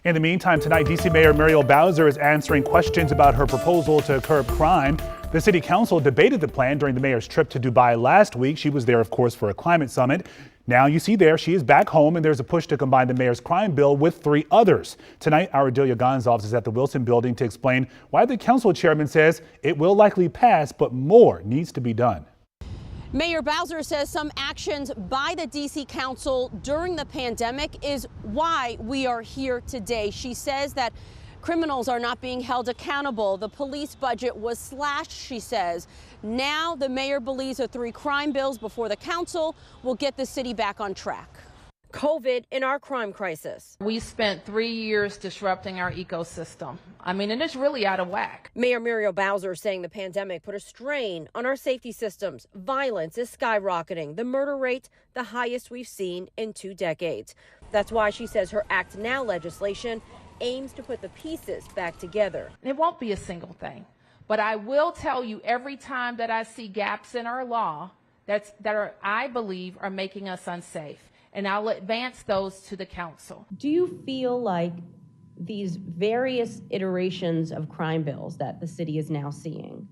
In the meantime, tonight, D.C. Mayor Muriel Bowser is answering questions about her proposal to curb crime. The city council debated the plan during the mayor's trip to Dubai last week. She was there, of course, for a climate summit. Now you see there, she is back home, and there's a push to combine the mayor's crime bill with 3 others. Tonight, our Delia Gonzalez is at the Wilson Building to explain why the council chairman says it will likely pass, but more needs to be done. Mayor Bowser says some actions by the D.C. Council during the pandemic is why we are here today. She says that criminals are not being held accountable. The police budget was slashed, she says. Now the mayor believes the 3 crime bills before the council will get the city back on track. COVID in our crime crisis. We spent 3 years disrupting our ecosystem. And it's really out of whack. Mayor Muriel Bowser saying the pandemic put a strain on our safety systems. Violence is skyrocketing. The murder rate, the highest we've seen in 2 decades. That's why she says her Act Now legislation aims to put the pieces back together. It won't be a single thing, but I will tell you every time that I see gaps in our law I believe are making us unsafe. And I'll advance those to the council. Do you feel like these various iterations of crime bills that the city is now seeing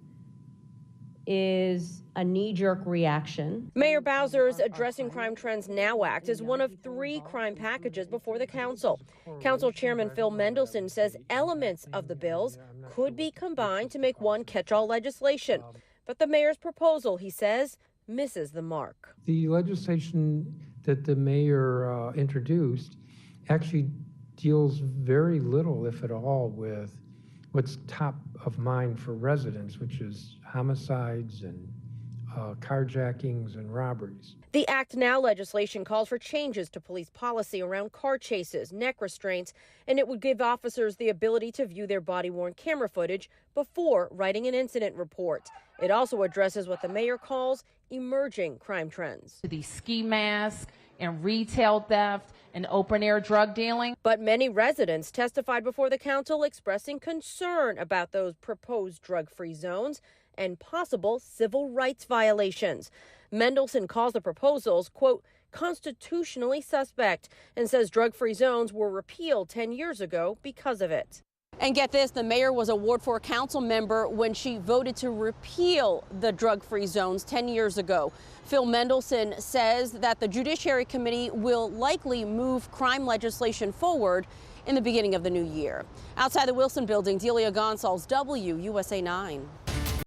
is a knee-jerk reaction? Mayor Bowser's Addressing Crime Trends Now Act is one of 3 crime packages before the council. Council Chairman Phil Mendelson says elements of the bills could be combined to make one catch-all legislation. But the mayor's proposal, he says, misses the mark. The legislation that the mayor introduced actually deals very little, if at all, with what's top of mind for residents, which is homicides and carjackings and robberies. The Act Now legislation calls for changes to police policy around car chases, neck restraints, and it would give officers the ability to view their body-worn camera footage before writing an incident report. It also addresses what the mayor calls emerging crime trends. The ski mask and retail theft and open-air drug dealing. But many residents testified before the council expressing concern about those proposed drug-free zones and possible civil rights violations. Mendelson calls the proposals, quote, constitutionally suspect, and says drug-free zones were repealed 10 years ago because of it. And get this, the mayor was a Ward 4 council member when she voted to repeal the drug-free zones 10 years ago. Phil Mendelson says that the Judiciary Committee will likely move crime legislation forward in the beginning of the new year. Outside the Wilson Building, Delia Gonzalez, WUSA 9.